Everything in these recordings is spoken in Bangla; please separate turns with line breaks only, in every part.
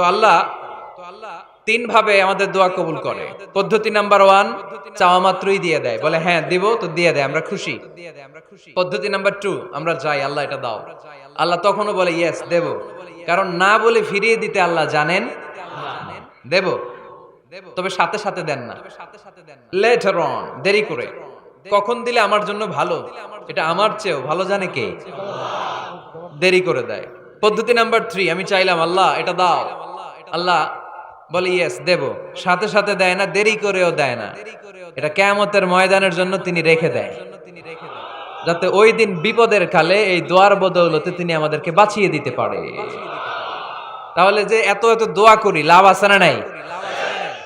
তো আল্লাহ তিন ভাবে আমাদের দোয়া কবুল করে। পদ্ধতি নাম্বার 1, চাওয়া মাত্রই দিয়ে দেয়, বলে হ্যাঁ দিব তো দিয়ে দেয়, আমরা খুশি। পদ্ধতি নাম্বার 2, আমরা যাই আল্লাহ এটা দাও, আল্লাহ তখনও বলে ইয়েস দেব, কারণ না বলে ফিরিয়ে দিতে আল্লাহ জানেন দেব, তবে সাথে সাথে দেন না, লেটার অন, দেরি করে। কখন দিলে আমার জন্য ভালো, এটা আমার চেয়েও ভালো জানে কে? দেরি করে দেয়। পদ্ধতি নাম্বার 3, আমি চাইলাম আল্লাহ এটা দাও, আল্লাহ বলে ইয়েস দেব, সাথে সাথে দেয় না, দেরি করেও দেয় না। এটা কিয়ামতের ময়দানের জন্য তিনি রেখে দেয়, যাতে ওই দিন বিপদের কালে এই দোয়ার বদৌলতে তিনি আমাদেরকে বাঁচিয়ে দিতে পারে। তাহলে যে এত এত দোয়া করি, লাভ আছে না নাই?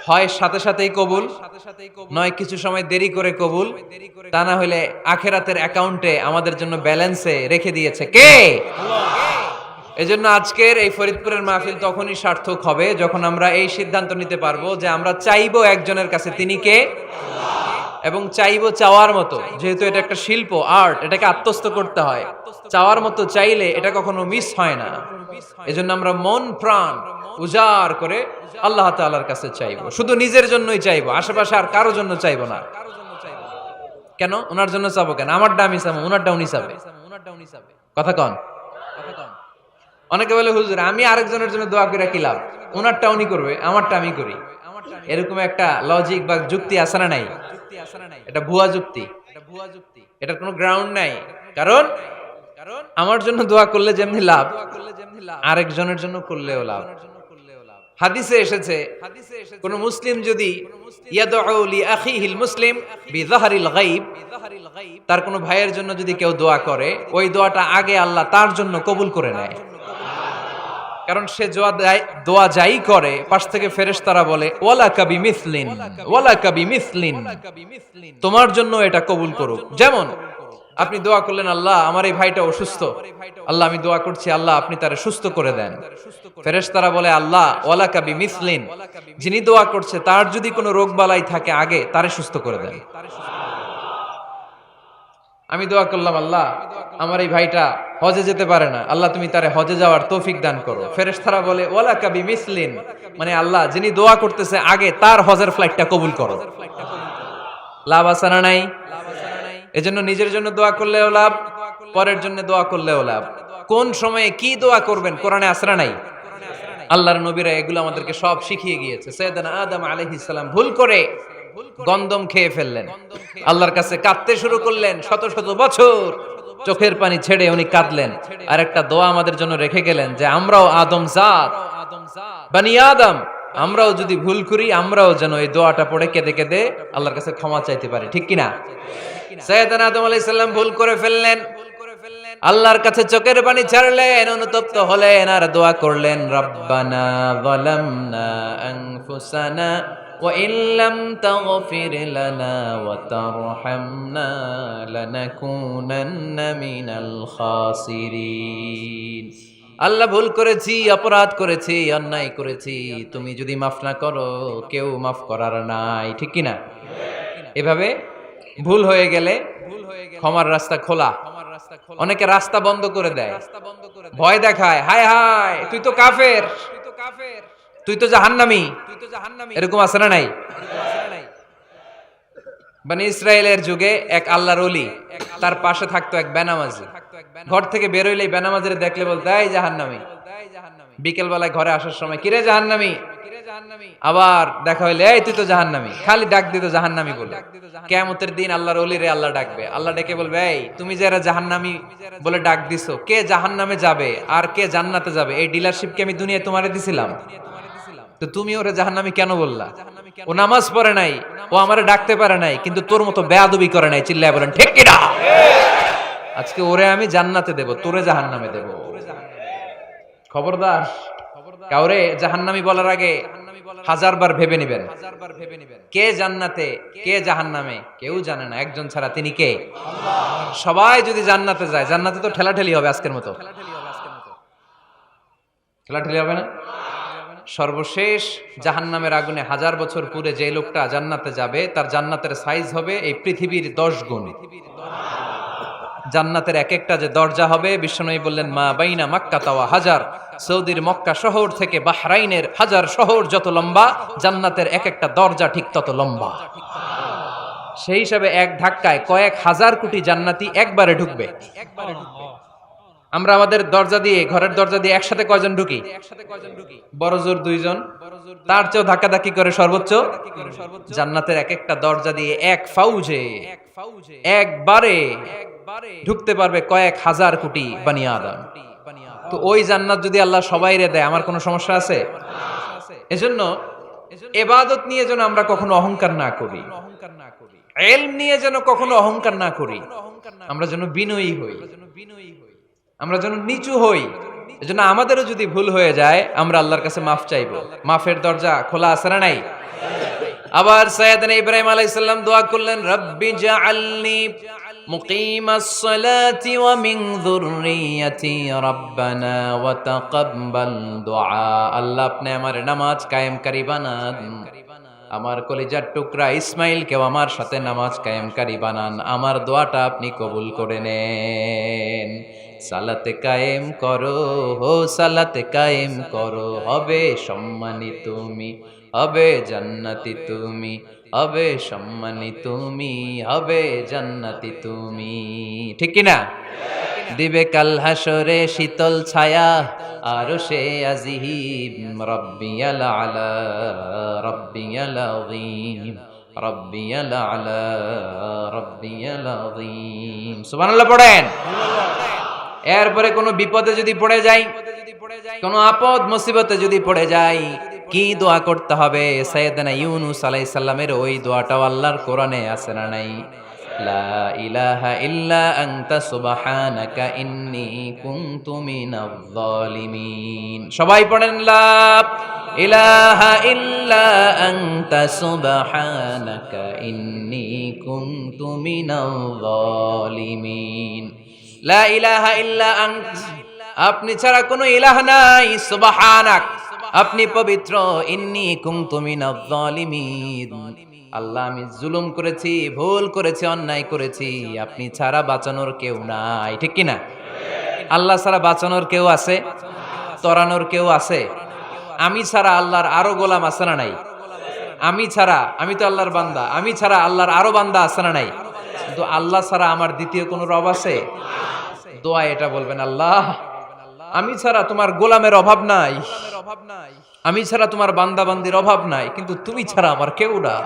হয় সাথে সাথেই কবুল, নয় কিছু সময় দেরি করে কবুল, তা না হলে আখেরাতের অ্যাকাউন্টে আমাদের জন্য ব্যালেন্সে রেখে দিয়েছে কে? এজন্য আজকের এই ফরিদপুরের মাহফিল তখনই সার্থক হবে যখন আমরা এই সিদ্ধান্ত নিতে পারবো যে আমরা চাইবো একজনের কাছে, তিনি কে? এবং চাইবো চাওয়ার মতো, যেহেতু এটা একটা শিল্প, আর্ট, এটাকে আত্মস্থ করতে হয়। চাওয়ার মতো চাইলে এটা কখনো মিস হয় না। এজন্য আমরা মন প্রাণ উজাড় করে আল্লাহ তাআলার কাছে চাইবো, শুধু নিজের জন্যই চাইবো, আশেপাশে আর কারোর জন্য চাইবো না। কেন? ওনার জন্য চাবো কেন? আমারটা আমি চাবো, ওনারটা উনি চাবে। কথা কন। অনেকে বলে হুজুর আমি আরেকজনের জন্য দোয়া করে কি লাভ, ওনারটা উনি করবে, আমারটা আমি করি। এরকম একটা লজিক বা যুক্তি আছে না নাই? এটা ভুয়া যুক্তি, এটার কোনো গ্রাউন্ড নাই। কারণ আমার জন্য দোয়া করলে যেমনি লাভ, আরেকজনের জন্য করলেও লাভ। হাদিসে এসেছে কোন মুসলিম যদি ইয়াদউ লি আখিহিল মুসলিম বিযাহরিল গায়ব, তার কোন ভাইয়ের জন্য যদি কেউ দোয়া করে, ওই দোয়াটা আগে আল্লাহ তার জন্য কবুল করে নেয়। কারণ সে দোয়া যাই করে, পাশ থেকে ফেরেশতারা বলে ওয়ালাকা বিমিসলিন, ওয়ালাকা বিমিসলিন, তোমার জন্য এটা কবুল করুক। যেমন আপনি দোয়া করলেন আল্লাহ আমার এই ভাইটা অসুস্থ, আল্লাহ আমি দোয়া করছি আল্লাহ আপনি তারে সুস্থ করে দেন। ফেরেশতারা বলে আল্লাহ ওয়ালাকা বিমিসলিন, যিনি দোয়া করছে তার যদি কোনো রোগ বালাই থাকে আগে তারে সুস্থ করে দেন। আমি দোয়া করলাম আল্লাহ আমার এই ভাইটা হজে যেতে পারে না, আল্লাহ তুমি তারে হজে যাওয়ার তৌফিক দান করো। ফেরেশতারা বলে ওয়ালাকা বিমিসলিন, মানে আল্লাহ যিনি দোয়া করতেছে আগে তার হজের ফ্লাইটটা কবুল করো। লাভ আছে না নাই? এজন্য নিজের জন্য দোয়া করলেও লাভ, পরের জন্য দোয়া করলেও লাভ। কোন সময়ে কি দোয়া করবেন কোরআনে আছে না নাই? আল্লাহর নবীরা এগুলো আমাদেরকে সব শিখিয়ে গিয়েছে। সাইয়েদনা আদম আলাইহিস সালাম ভুল করে গন্ধম খেয়ে ফেললেন, আল্লাহর কাছে কাঁদতে শুরু করলেন, শত শত বছর চোখের পানি ছেড়ে উনি কাঁদলেন। আর একটা দোয়া আমাদের জন্য রেখে গেলেন যে আমরাও আদম জাত, বনি আদম, আমরাও যদি ভুল করি আমরাও যেন এই দোয়াটা পড়ে কেঁদে কেঁদে আল্লাহর কাছে ক্ষমা চাইতে পারি, ঠিক কিনা? সাইয়েদনা আদম আলাইহিস সালাম ভুল করে ফেললেন, আল্লাহর কাছে চোখের পানি ছাড়লেন, অনুতপ্ত হলেন আর দোয়া করলেন রব্বানা যালামনা আনফুসানা ওয়া ইল্লাম তাগফির লানা ওয়া তারহামনা লানাকুনান্না মিনাল খাসিরিন। আল্লাহ ভুল করেছি, অপরাধ করেছি, অন্যায় করেছি, তুমি যদি মাফ না করো কেউ মাফ করার নাই, ঠিক কিনা? এভাবে ভুল হয়ে গেলে ক্ষমার রাস্তা খোলা। অনেকে রাস্তা বন্ধ করে দেয়, ভয় দেখায়, হায় হায় তুই তো কাফের, তুই তো জাহান্নামী, এরকম আছে না নাই? বনি ইসরায়েলের যুগে এক আল্লাহর ওলি, তার পাশে থাকতো এক বেনামাজি। ঘর থেকে বের হইলেই বেনামাজিরে দেখলে বলতো এই জাহান্নামী। বিকেল বেলায় ঘরে আসার সময় কিরে জাহান্নামী, আবার দেখা হইলে এই তুই তো জাহান্নামী, খালি ডাক দিত জাহান্নামী বলে। কিয়ামতের দিন আল্লাহর ওলিরে আল্লাহ ডাকবে, আল্লাহ ডেকে বলবে এই তুমি যারা জাহান্নামী বলে ডাক দিছো, কে জাহান্নামে যাবে আর কে জান্নাতে যাবে এই ডিলারশিপ কি আমি দুনিয়ায় তোমারে দিছিলাম? তো তুমি ওরে জাহান্নামী কেন বললা? ও নামাজ পড়ে নাই, ও আমারে ডাকতে পারে নাই, কিন্তু তোর মতো বেয়াদবি করে নাই। চিল্লায় বলেন ঠিক কিনা? আজকে ওরে আমি জান্নাতে দেব, তোরে জাহান্নামে দেব। খবরদার, কাউরে জাহান্নামী বলার আগে হাজারবার ভেবে নিবেন। কে জান্নাতে কে জাহান্নামে কেউ জানে না, একজন ছাড়া, তিনি কে? সবাই যদি জান্নাতে যায়, জান্নাতে তো ঠেলাঠেলি হবে আজকের মতো, ঠেলাঠেলি হবে না? সর্বশেষ জাহান্নামের আগুনে 1000 বছর পুরে যে লোকটা জান্নাতে যাবে, তার জান্নাতের সাইজ হবে এই পৃথিবীর 10 গুণ। জান্নাতের এক একটা যে দরজা হবে, বিশ্বনবী বললেন মা বাইনা মাক্কা তাওয়া হাজার, সৌদির মক্কা শহর থেকে বাহরাইনের হাজার শহর যত লম্বা, জান্নাতের এক একটা দরজা ঠিক তত লম্বা। সেই হিসাবে এক ধাক্কায় কয়েক হাজার কোটি জান্নাতি একবারে ঢুকবে। আমরা আমাদের দরজা দিয়ে, ঘরের দরজা দিয়ে একসাথে কয়জন ঢুকি? বড় জোর 2 জন, তার চেয়েও ধাক্কাধাক্কি করে সর্বোচ্চ। জান্নাতের এক একটা দরজা দিয়ে এক ফাউজে একবারে ঢুকতে পারবে কয়েক হাজার কোটি বানি আদম। তো ওই জান্নাত যদি আল্লাহ সবাইরে দেয়, আমার কোনো সমস্যা আছে? এজন্য ইবাদত নিয়ে যেন আমরা কখনো অহংকার না করি, ইলম নিয়ে যেন কখনো অহংকার না করি, আমরা যেন বিনয়ী হই, আমরা যেন নিচু হই। এজন্য আমাদেরও যদি ভুল হয়ে যায়, আমরা আল্লাহর কাছে মাফ চাইবো। মাফের দরজা খোলা আছে না নাই? আবার সাইয়েদনা ইব্রাহিম আলাইহিস সালাম দোয়া করলেন, রব্বি জাআলনি মুকিমাস সালাতি ওয়া মিন যুররিয়াতি রাব্বানা ওয়া তাকাব্বাল দুআ। আল্লাহ আপনি আমার নামাজ কায়েমকারী বানান, আমার কলিজার টুকরা ইসমাইলকেও আমার সাথে নামাজ কায়েমকারী বানান, আমার দোয়াটা আপনি কবুল করে নেন। সালাতে কায়েম করো, হো সালাতে কায়েম করো, হবে সম্মানী তুমি, হবে জান্নাতি তুমি, হবে সম্মানী তুমি, হবে জান্নাতি তুমি। ঠিক কি না? দিবে কাল হাসরে শীতল ছায়া, আরশে আজিম, রব্বিয়াল আলা, রব্বিয়াল আযীম, রব্বিয়াল আলা, রব্বিয়াল আযীম। সুবহানাল্লাহ পড়েন। এরপরে কোনো বিপদে যদি পড়ে যাই, কোনো আপদ মুসিবতে যদি পড়ে যাই, কি দোয়া করতে হবে? সাইয়েদনা ইউনূস আলাইহিস সালামের ওই দোয়াটাও আল্লাহর কোরআনে আছে না নাই? লা ইলাহা ইল্লা আনতা সুবহানাকা ইন্নী কুনতু মিনাজ জালিমিন। সবাই পড়েন, লা ইলাহা ইল্লা আনতা সুবহানাকা ইন্নী কুনতু মিনাজ জালিমিন। লা ইলাহা ইল্লা আনত, আপনি ছাড়া কোনো ইলাহ নাই, সুবহানাক, আপনি পবিত্র, ইন্নী কুনতু মিনাজ জালিমিন, আল্লাহ আমি জুলুম করেছি, ভুল করেছি, অন্যায় করেছি, আপনি ছাড়া বাঁচানোর কেউ নাই। ঠিক কি না? আল্লাহ ছাড়া বাঁচানোর কেউ আছে? তরানোর কেউ আছে? আমি ছাড়া আল্লাহর আরো গোলাম আছে না নাই? আমি ছাড়া, আমি তো আল্লাহর বান্দা, আমি ছাড়া আল্লাহর আরো বান্দা আছে না নাই? কিন্তু আল্লাহ ছাড়া আমার দ্বিতীয় কোনো রব আছে? দোয়া এটা বলবেন, আল্লাহ আমি ছাড়া তোমার গোলামের অভাব নাই, আমি ছাড়া তোমার বান্দা বান্দির অভাব নাই, কিন্তু তুমি ছাড়া আমার কেউ না,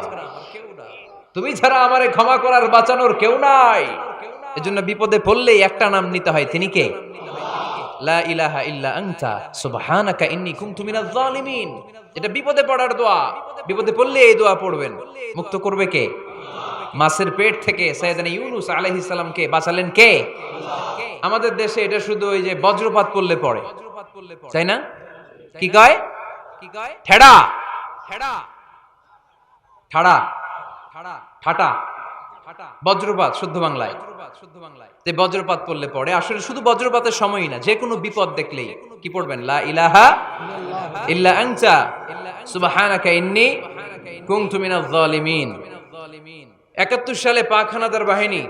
তুমি ছাড়া আমারে ক্ষমা করার বাঁচানোর কেউ নাই। এজন্য বিপদে পড়লেই একটা নাম নিতে হয়, তিনি কে? লা ইলাহা ইল্লা আনতা সুবহানাকা ইন্নী কুনতু মিনাজ জালিমিন। এটা বিপদে পড়ার দোয়া, বিপদে পড়লে এই দোয়া পড়বেন। মুক্ত করবে কে? মাছের পেট থেকে সাইয়েদনা ইউনূস আলাইহিস সালামকে বাঁচালেন কে? আমাদের দেশে এটা শুধু ওই যে বজ্রপাত পড়লে পড়ে, তাই না? কি কয়? ঠেড়া, ঠেড়া, ঠাড়া, ঠাটা, বজ্রপাত শুদ্ধ বাংলায়। যে বজ্রপাত পড়লে পড়ে, আসলে শুধু বজ্রপাতের সময়ই না, যে কোনো বিপদ দেখলেই কি পড়বেন? লা ইলাহা ইল্লা আনতা সুবহানাকা ইন্নী কুনতু মিনাজ জালিমিন। ৭১ সালে পাক হানাদার বাহিনী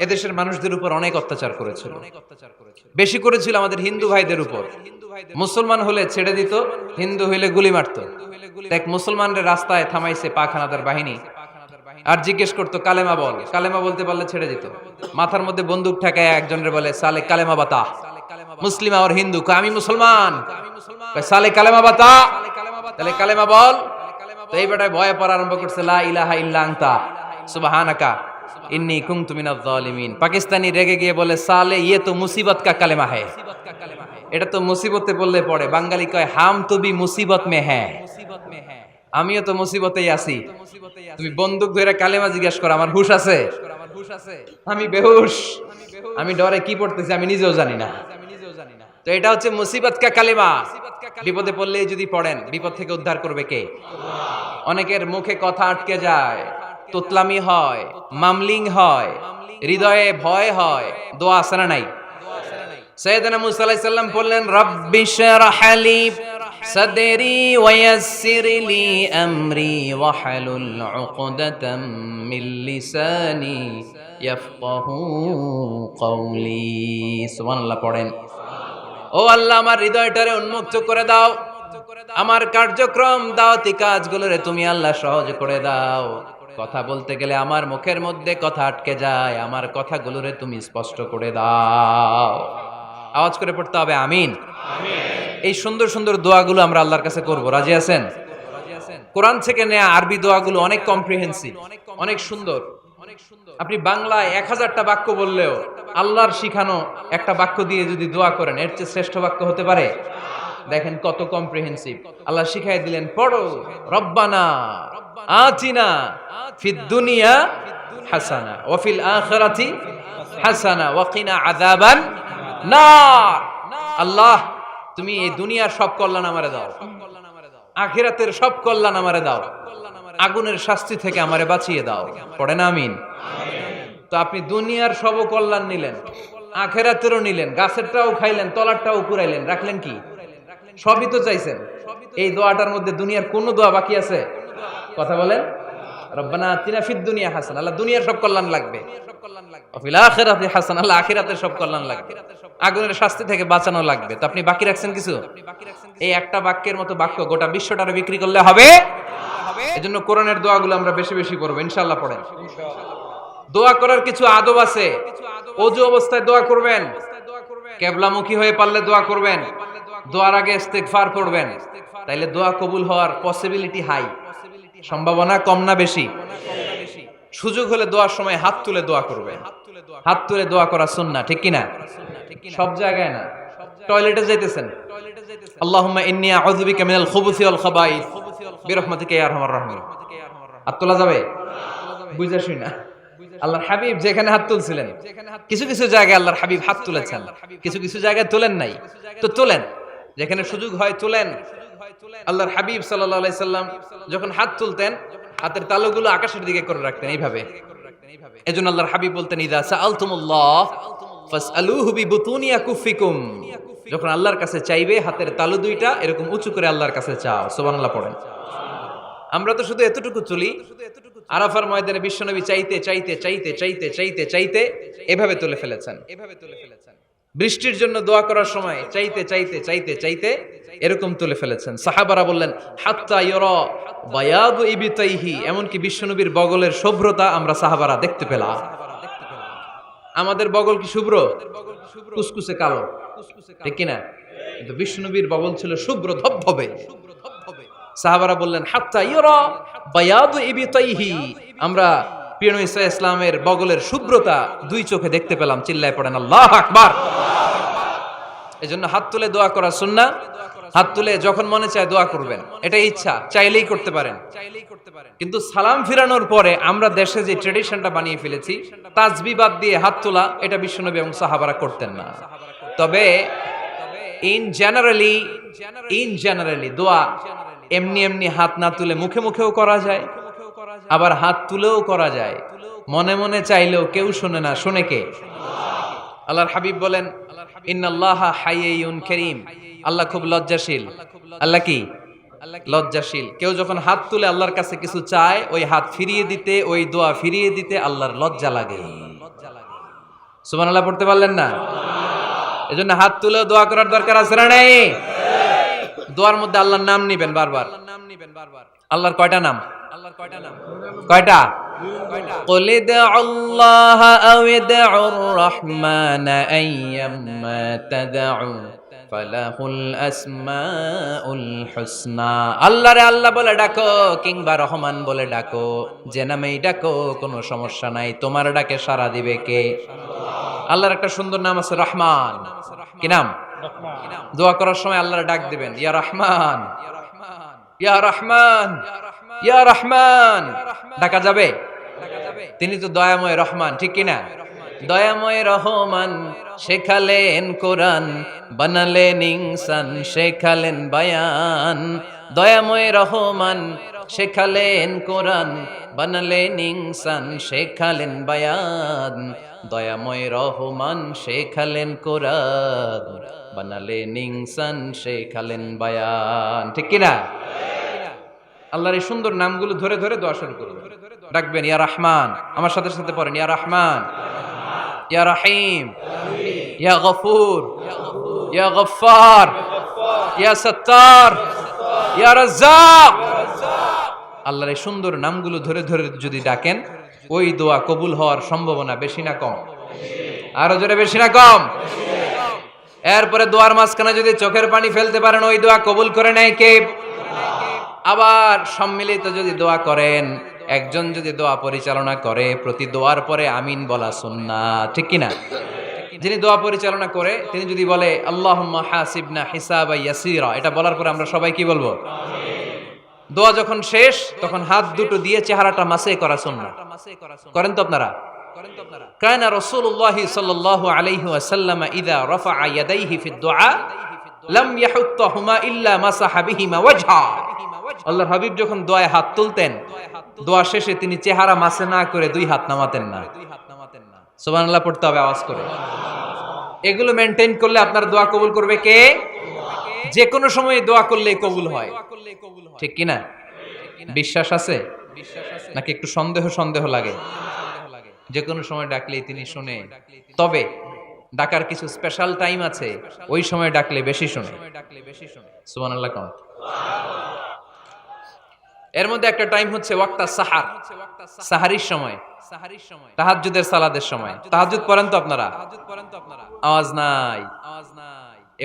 এদেশের মানুষদের উপর অনেক অত্যাচার করেছিল, বেশি করেছিল আমাদের হিন্দু ভাইদের উপর। মুসলমান হলে ছেড়ে দিত, হিন্দু হইলে গুলি মারত। এক মুসলমানদের রাস্তায় থামাইছে পাক হানাদার বাহিনী, আর জিজ্ঞেস করতো কালেমা বল, কালেমা বলতে পারলে ছেড়ে দিত। মাথার মধ্যে বন্দুক ঠেকায় একজনের বলে সালে কালেমা বাতা, মুসলিম আর হিন্দু, আমি মুসলমান, সালে কালেমা বাতা, তাহলে কালেমা বল। তো এই বেটায় ভয়ে পড়া আরম্ভ করছে, লা ইলাহা ইল্লা আনতা সুবহানাকা ইন্নী কুনতু মিনাজ জালিমিন। পাকিস্তানি রেগে গিয়ে বলে, সালে ইয়ে তো মুসিবত কা কালেমা হ্যায়, এটা তো মুসিবতে বললে পড়ে। বাঙালি কয়, হাম তো ভি মুসিবত মে হ্যায়, আমিও তো মুসিবতেই আছি। তুমি বন্দুক ধরে কালেমা জিজ্ঞেস করো, আমার হুশ আছে? আমি বেহুশ, আমি ডরে কি পড়তেছি আমি নিজেও জানি না। তো এটা হচ্ছে মুসিবত কা কালেমা। বিপদে পড়লেই যদি পড়েন, বিপদ থেকে উদ্ধার করবে কে? অনেকের মুখে কথা আটকে যায়, তোতলামি হয়, মামলিং হয়, হৃদয়ে ভয় হয়, দোয়া আছে না নাই? সাইয়েদনা মুসা আলাইহিস সালাম বললেন, রাব্বি শরহ লি সাদরি ওয়া ইয়াসসির লি আমরি ওয়াহলুল উকদাতাম মিন লিসানি ইয়াফকাহু কওলি। সুবহানাল্লাহ পড়েন। ও আল্লাহ, আমার হৃদয়টারে উন্মুক্ত করে দাও, আমার কার্যক্রম দাওয়াতি কাজগুলোরে তুমি আল্লাহ সহজ করে দাও। কথা বলতে গেলে আমার মুখের মধ্যে কথা আটকে যায়, আমার কথাগুলোরে তুমি স্পষ্ট করে দাও। আওয়াজ করে পড়তে হবে আমিন। এই সুন্দর সুন্দর দোয়াগুলো আমরা আল্লাহর কাছে করব, রাজি আছেন? কোরআন থেকে নেয়া আরবি দোয়াগুলো অনেক কম্প্রিহেন্সিভ, অনেক সুন্দর। আপনি বাংলায় 1000টা বাক্য বললেও আল্লাহর শিখানো একটা বাক্য দিয়ে যদি দোয়া করেন, এর চেয়ে শ্রেষ্ঠ বাক্য হতে পারে? দেখেন কত কম্প্রিহেন্সিভ। আল্লাহ শিখাই দিলেন, পড়ো রব্বানা আতিনা ফিদ দুনিয়া হাসানা ওয়া ফিল আখিরাতি হাসানা ওয়া কিনা আযাবান নার। আল্লাহ, তুমি এই দুনিয়ার সব কল্যাণ আমারে দাও, আখিরাতের সব কল্যাণ আমারে দাও, আগুনের শাস্তি থেকে আমারে বাঁচিয়ে দাও। পড়েন আমিন। তো আপনি দুনিয়ার সব কল্যাণ নিলেন, আখিরাতেরও নিলেন, গাছেরটাও খাইলেন, তলারটাও কুড়াইলেন, রাখলেন কি? সবই তো চাইছেন। এই দোয়াটার মধ্যে দুনিয়ার কোন দোয়া বাকি আছে? কথা বলেন। রব্বানা আতিনা ফিদ দুনিয়া হাসানা, আল্লাহ দুনিয়ার সব কল্যাণ লাগবে। ওয়া ফিল আখিরাতি হাসানা, আল্লাহ আখিরাতের সব কল্যাণ লাগবে, আগুনের শাস্তি থেকে বাঁচানো লাগবে। তো আপনি বাকি রাখছেন কিছু? এই একটা বাক্যের মতো বাক্য গোটা বিশ্বটারে বিক্রি করলে হবে। এজন্য কোরআনের দোয়াগুলো আমরা বেশি বেশি পড়বো ইনশাআল্লাহ। পড়েন। দোয়া করার কিছু আদব আছে। ওযু অবস্থায় দোয়া করবেন, কিবলামুখী হয়ে পারলে দোয়া করবেন, দোয়ার আগে ইস্তিগফার করবেন, তাইলে দোয়া কবুল হওয়ার পসিবিলিটি হাই, সম্ভাবনা কম না বেশি? সুযোগ হলে দোয়ার সময় হাত তুলে দোয়া করবেন। হাত তুলে দোয়া করা সুন্নাহ, ঠিক কি না? সব জায়গায় না। টয়লেটে যাইতেছেন, আল্লাহুম্মা ইন্নী আউযু বিকা মিনাল খুবুসি ওয়াল খাবাইস বিরহমাতিকা ইয়া আরহামার রাহিমিন। হাত তোলা যাবে? বুঝা শুই না। আল্লাহর হাবিব যেখানে হাত তুলছিলেন, কিছু কিছু জায়গায় আল্লাহর হাবিব হাত তুলেছেন, কিছু কিছু জায়গায় তোলেন নাই। তো তোলেন, যেখানে সুযোগ হয় তোলেন। আল্লাহর হাবিব সাল্লাল্লাহু আলাইহি সাল্লাম যখন হাত তুলতেন, হাতের তালুগুলো আকাশের দিকে করে রাখতেন, এইভাবে। এজন্য আল্লাহর হাবিব বলতেন, ইযা সাআলতুমুল্লাহ ফাসআলুহু বিবুতুনি আকুফিকুম। যখন আল্লাহর কাছে চাইবে, হাতের তালু দুইটা এরকম উঁচু করে আল্লাহর কাছে চাও। সুবহানাল্লাহ পড়েন। আমরা তো শুধু এতটুকু তুলি, আরাফার ময়দানে বিশ্বনবী চাইতে চাইতে চাইতে চাইতে চাইতে চাইতে এভাবে তুলে ফেলেছেন। বৃষ্টির জন্য দোয়া করার সময় চাইতে চাইতে চাইতে চাইতে এরকম তুলে ফেলেছেন। সাহাবারা বললেন, হাত্তা ইউরা বায়াদু ইবতাইহি, এমনকি বিশ্বনবীর বগলের শুভ্রতা আমরা সাহাবারা দেখতে পেলাম। আমাদের বগল কি শুভ্র? কুসকুসে কালো, ঠিক কিনা? কিন্তু বিশ্বনবীর বগল ছিল শুভ্র ধবধবে। সাহাবারা বললেন, হাত্তা ইউরা বায়াদু ইবতাইহি, আমরা প্রিয় নবী সাল্লাল্লাহু আলাইহি ওয়াসাল্লামের বগলের শুভ্রতা দুই চোখে দেখতে পেলাম। চিল্লায় পড়েন আল্লাহু আকবার। এজন্য হাত তুলে দোয়া করা সুন্নাহ। হাত তুলে যখন মনে চায় দোয়া করবেন, এটা ইচ্ছা, চাইলেই করতে পারেন। কিন্তু সালাম ফিরানোর পরে আমরা দেশে যে ট্রেডিশনটা বানিয়ে ফেলেছি, তাসবিহ বাদ দিয়ে হাত তোলা, এটা বিশ্বনবী এবং সাহাবারা করতেন না। তবে ইন জেনারেলি দোয়া এমনি এমনি হাত না তুলে মুখে মুখেও করা যায়, আবার হাত তুলেও করা যায়। মনে মনে চাইলেও কেউ শোনে না, শোনে কে? আল্লাহর হাবিব বলেন, ইন্নাল্লাহা হাইয়্যুন কারীম, আল্লাহ খুব লজ্জাশীল। আল্লাহ কি? লজ্জাশীল। কেউ যখন হাত তুলে আল্লাহর কাছে কিছু চায়, ওই হাত ফিরিয়ে দিতে, ওই দোয়া ফিরিয়ে দিতে আল্লাহর লজ্জা লাগে। সুবহানাল্লাহ পড়তে পারলেন না? এজন্য হাত তুলেও দোয়া করার দরকার আছে না নাই? দোয়ার মধ্যে আল্লাহর নাম নিবেন বারবার। আল্লাহর কয়টা নাম? কয়টা? قل ادعوا الله أو ادعوا الرحمن أيما تدعوا فله الأسماء الحسنى। আল্লাহ রে আল্লাহ বলে ডাকো, কিংবা রহমান বলে ডাকো, যে নামেই ডাকো কোনো সমস্যা নাই, তোমার ডাকে সাড়া দিবে কে? আল্লাহর একটা সুন্দর নাম আছে রহমান। কি নাম? দোয়া করার সময় আল্লাহর ডাক দিবেন, ইয়া রহমান, ইয়া রহমান, ইয়া রহমান। ডাকা যাবে? তিনি তো দয়াময় রহমান, ঠিক কিনা? দয়াময় রহমান শেখালেন কোরআন, বানালেন ইনসান, শেখালেন বায়ান। দয়াময় রহমান শেখালেন কোরআন, বানালেন ইনসান, শেখালেন বায়ান। দয়াময় রহমান শেখালেন কোরআন, বানালেন ইনসান, শেখালেন বায়ান, ঠিক কিনা? আল্লাহর এই সুন্দর নামগুলো ধরে ধরে দোয়া শুরু করবেন। ডাকবেন ইয়া রহমান, আমার সাথে সাথে পড়েন ইয়া রহমান, ইয়া রহিম, ইয়া গফুর, ইয়া গফফার, ইয়া সত্তার, ইয়া রাজ্জাক। আল্লাহর এই সুন্দর নামগুলো ধরে ধরে যদি ডাকেন, ওই দোয়া কবুল হওয়ার সম্ভাবনা বেশি না কম? আরো জোরে, বেশি না কম? এরপরে দোয়ার মাঝখানে যদি চোখের পানি ফেলতে পারেন, ওই দোয়া কবুল করে নেয় কে? আবার সম্মিলিত যদি দোয়া করেন, একজন যদি দোয়া পরিচালনা করে, প্রতি দোয়ার পরে আমিন বলা সুন্নাত, ঠিক কিনা? যিনি দোয়া পরিচালনা করে তিনি যদি বলে আল্লাহুম্মা হাসিবনা হিসাবান ইয়াসীরা, এটা বলার পরে আমরা সবাই কি বলবো? দোয়া যখন শেষ তখন হাত দুটো দিয়ে চেহারাটা মাসে করা সুন্নাত। করেন তো আপনারা? কানা রাসূলুল্লাহ সাল্লাল্লাহু আলাইহি ওয়াসাল্লাম ইযা রাফআ ইয়াদাইহি ফিদ দুআ লাম ইয়াহুত্তাহুমা ইল্লা মাসাহা বিহিমা ওয়াজহা। আল্লাহর হাবিব যখন দোয়ায় হাত তুলতেন, দোয়া শেষে তিনি চেহারা মাসে না করে দুই হাত নামাতেন না। সুবহানাল্লাহ পড়তে হবে আওয়াজ করে। এগুলো মেনটেন করলে আপনার দোয়া কবুল করবে কে? যে কোনো সময় দোয়া করলে কবুল হয়, ঠিক কিনা? বিশ্বাস আছে নাকি একটু সন্দেহ সন্দেহ লাগে? যে কোনো সময় ডাকলেই তিনি শুনে, তবে ডাকার কিছু স্পেশাল টাইম আছে, ওই সময় ডাকলে বেশি শুনে। সুবহানাল্লাহ কোন? এর মধ্যে একটা টাইম হচ্ছে ওয়াক্তা সাহার, সাহারির সময়, তাহাজ্জুদের সালাদের সময়। তাহাজ্জুদ পড়েন তো আপনারা? আওয়াজ নাই,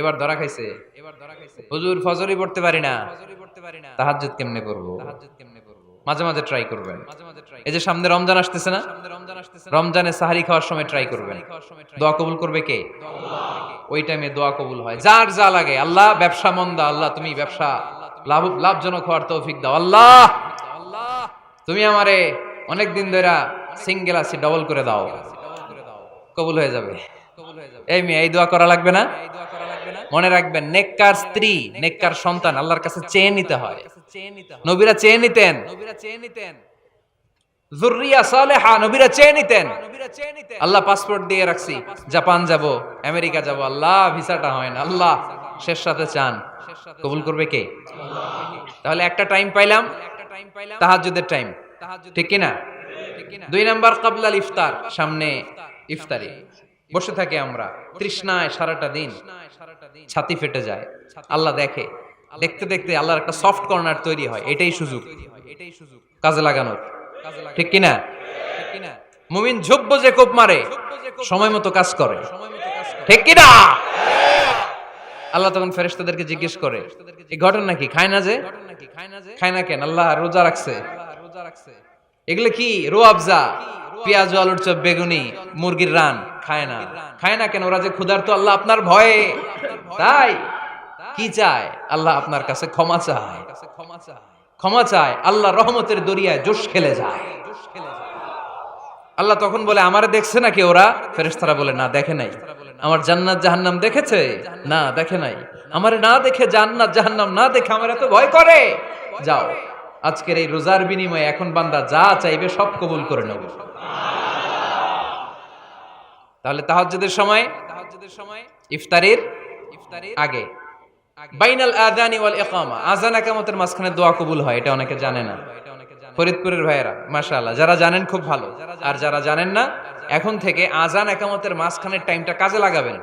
এবার ধরা খাইছে। হুজুর ফজরই পড়তে পারি না, তাহাজ্জুদ কেমনে করব? মাঝে মাঝে ট্রাই করবেন। এই যে সামনে রমজান আসতেছে না, রমজানে সাহারি খাওয়ার সময় ট্রাই করবেন। দোয়া কবুল করবে কে? ওই টাইমে দোয়া কবুল হয়। যার যা লাগে, আল্লাহ ব্যবসা মন্দা, আল্লাহ তুমি ব্যবসা লাভজনক হওয়ার তৌফিক দাও, আল্লাহ তুমি আমারে অনেকদিন ধরে সিঙ্গেল আছি, ডবল করে দাও, কবুল হয়ে যাবে। এই মেয়ে, এই দোয়া করা লাগবে না? মনে রাখবেন, নেককার স্ত্রী, নেককার সন্তান আল্লাহর কাছে চেয়ে নিতে হয়। নবীরা চেয়ে নিতেন, যুররিয়া সালেহা নবীরা চেয়ে নিতেন। আল্লাহ পাসপোর্ট দিয়ে রাখছি, জাপান যাব, আমেরিকা যাব, আল্লাহ ভিসাটা হয় না, আল্লাহ শেষ সাথে চান, কবুল করবে কে? তাহলে একটা টাইম পাইলাম, তাহাজ্জুদের টাইম, ঠিক কিনা? 2 নাম্বার ক্বাবলাল ইফতার, সামনে ইফতারি বসে থাকে আমরা, তৃষ্ণায় সারাটা দিন ছাতি ফেটে যায়। আল্লাহ দেখে, দেখতে দেখতে আল্লাহর একটা সফট কর্নার তৈরি হয়। এটাই সুযোগ কাজে লাগানোর, ঠিক কিনা? মুমিন ঝুব্ব যে কোপ মারে, সময় মতো কাজ করে, ঠিক কিনা? আল্লাহ তখন ফেরেশতাদেরকে জিজ্ঞেস করে, এই ঘটনা কি? খায় না যে? খায় না কেন? আল্লাহ রোজা রাখছে। এগুলো কি? রুয়াবজা, পেঁয়াজ, আলুর চপ, বেগুনি, মুরগির রান খায় না। খায় না কেন? ওরা যে ক্ষুধার্ত, আল্লাহ আপনার ভয়ে। তাই কি চায়? আল্লাহ আপনার কাছে ক্ষমা চায়, ক্ষমা চায়। আল্লাহ রহমতের দরিয়ায় জোশ খেলে যায়। আল্লাহ তখন বলে, আমারে দেখছে নাকি ওরা? ফেরেশতারা বলে, না দেখে নাই। আমার জান্নাত জাহান্নাম দেখেছে? না দেখে নাই। আমারে না দেখে, জান্নাত জাহান্নাম না দেখে আমার এত ভয় করে। যাও, আজকের এই রোজার বিনিময়ে এখন বান্দা যা চাইবে সব কবুল করে নেব। তাহলে তাহাজ্জুদের সময়, ইফতারির আগে, বাইনাল আযানি ওয়াল ইকামা, আযান ইকামতের মাঝখানে দোয়া কবুল হয়। এটা অনেকে জানে না। ফরিদপুরের ভাইয়েরা মাশাআল্লাহ, যারা জানেন খুব ভালো, আর যারা জানেন না, এখন থেকে আযান ইকামতের মাঝখানের টাইমটা কাজে লাগাবেন।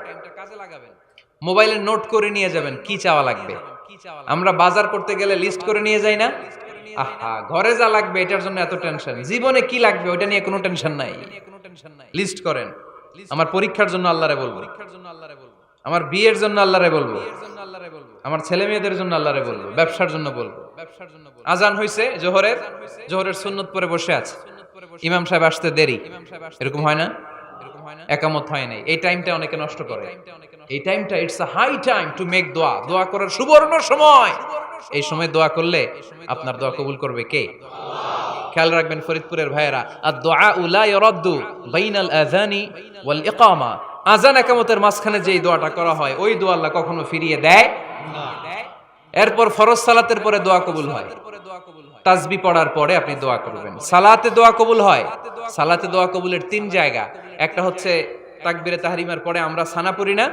মোবাইলে নোট করে নিয়ে যাবেন কি চাওয়া লাগবে। আমরা বাজার করতে গেলে লিস্ট করে নিয়ে যাই না? আহা, ঘরে যা লাগবে এটার জন্য এত টেনশন, জীবনে কি লাগবে ওটা নিয়ে কোনো টেনশন নাই। লিস্ট করেন। আমার পরীক্ষার জন্য আল্লাহরে বলবো, আমার বিয়ের জন্য আল্লাহরে বলবো, আমার ছেলে মেয়েদের জন্য আল্লাহরে বলবো, ব্যবসার জন্য বলবো। আজান হইছে জোহরের, জোহরের সুন্নত পরে বসে আছে, ইমাম সাহেব আসতে দেরি, এরকম হয় না? একামত হয় নাই, এই টাইমটা অনেকে নষ্ট করে। এই টাইমটা it's a high time to make dua, দোয়া করার সুবর্ণ সময়। এই সময় দোয়া করলে আপনার দোয়া কবুল করবে কে? খেয়াল রাখবেন ফরিদপুরের ভাইয়েরা, আদ-দুআ লা ইরাদ্দু বাইনাল আযানি ওয়াল ইকামা, আযান ইকামতের মাঝখানে যেই দোয়াটা করা হয় ওই দোয়া আল্লাহ কখনো ফিরিয়ে দেয় না। এরপর ফরজ সালাতের পরে দোয়া কবুল হয়, তাসবিহ পড়ার পরে আপনি দোয়া করবেন। সালাতে দোয়া কবুল হয়, সালাতে দোয়া কবুলের 3 জায়গা। একটা হচ্ছে তাকবীরে তাহরিমার পরে আমরা সানা পড়ি না,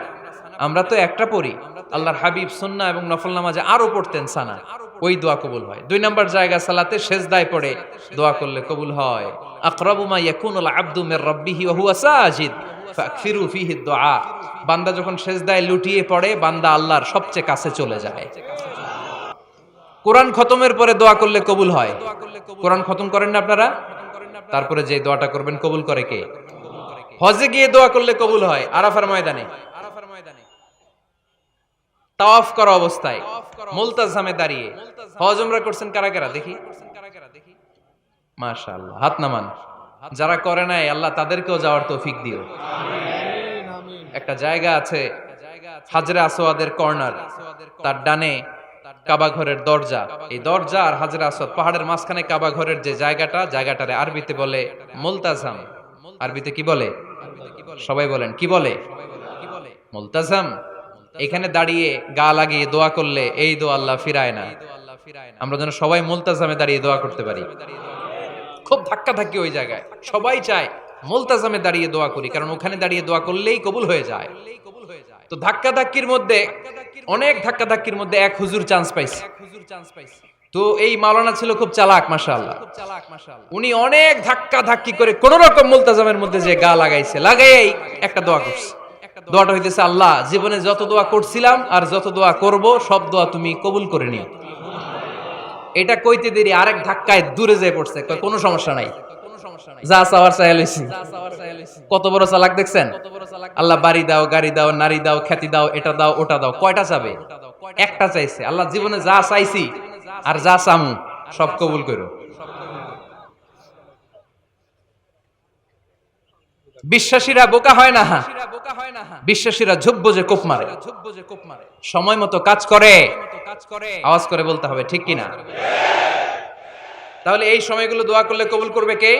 আমরা তো একটা পড়ি, আল্লাহর হাবিব সুন্নাহ এবং নফল নামাজে আরো পড়তেন সানা। ওই দোয়া কবুল হয়। 2 নম্বর জায়গা সালাতে সেজদায় পড়ে দোয়া করলে কবুল হয়। আকরাবু মা ইয়াকুনুল আবদু মির রাব্বিহি ওয়া হুয়া সাজিদ ফাকফিরু ফিহি দুআ। বান্দা যখন সেজদায় লুটিয়ে পড়ে বান্দা আল্লাহর সবচেয়ে কাছে চলে যায়। কোরআন খতমের পরে দোয়া করলে কবুল হয়। কোরআন খতম করেন না আপনারা? তারপরে যে দোয়াটা করবেন কবুল করে কে? হজে গিয়ে দোয়া করলে কবুল হয়। আরাফার ময়দানে, তাওয়াফ করা অবস্থায়, মুলতাজামে দাঁড়িয়ে। হজ উমরা করছেন কারা কারা দেখি? মাশাআল্লাহ, হাত নামান। যারা করে নাই আল্লাহ তাদেরকেও যাওয়ার তৌফিক দিও। একটা জায়গা আছে হাজরে আসওয়াদের কর্নার, তার ডানে কাবা ঘরের দরজা। এই দরজা আর হাজরে আসওয়াদ পাহাড়ের মাঝখানে কাবা ঘরের যে জায়গাটারে আরবিতে বলে মুলতাজাম। আরবিতে কি বলে? সবাই বলেন কি বলে? মুলতাজাম। এখানে দাঁড়িয়ে গা লাগিয়ে দোয়া করলে এই দোয়া আল্লাহ ফিরায় না। আমরা যেন সবাই মুলতাজামে দাঁড়িয়ে দোয়া করতে পারি। খুব ধাক্কা ধাক্কি ওই জায়গায়, সবাই চায় মুলতাজামে দাঁড়িয়ে দোয়া করি, কারণ ওখানে দাঁড়িয়ে দোয়া করলেই কবুল হয়ে যায়। তো ধাক্কা ধাক্কির মধ্যে, অনেক ধাক্কা ধাক্কির মধ্যে এক হুজুর চান্স পাইছে। তো এই মাওলানা ছিল খুব চালাক, মাশাআল্লাহ। উনি অনেক ধাক্কা ধাক্কি করে কোন রকম মুলতাজামের মধ্যে যে গা লাগাইছে, লাগাইয়েই একটা দোয়া করছে। দোয়াটা হইতেছে, আল্লাহ জীবনে যত দোয়া করছিলাম আর যত দোয়া করব সব দোয়া তুমি কবুল করে নিও। এটা কইতে দেরি আরেক ধাক্কায় দূরে যেয়ে পড়ছে, কোনো সমস্যা নাই, যা চাওয়ার চাইয়া লইছি। কত বড় চালাক দেখছেন? আল্লাহ বাড়ি দাও, গাড়ি দাও, নারী দাও, খ্যাতি দাও, এটা দাও, ওটা দাও। কয়টা চাবে? একটা চাইছে। আল্লাহ জীবনে যা চাইছি আর যা চামু সব কবুল করো। বিশ্বাসীরা বোকা হয় না, বিশ্বাসীরা ঝুব্ব যে কোপ মারে। সময় মতো কাজ করে, আওয়াজ করে বলতে হবে ঠিক কিনা? তাহলে এই সময়গুলো দোয়া করলে কবুল করবে কে?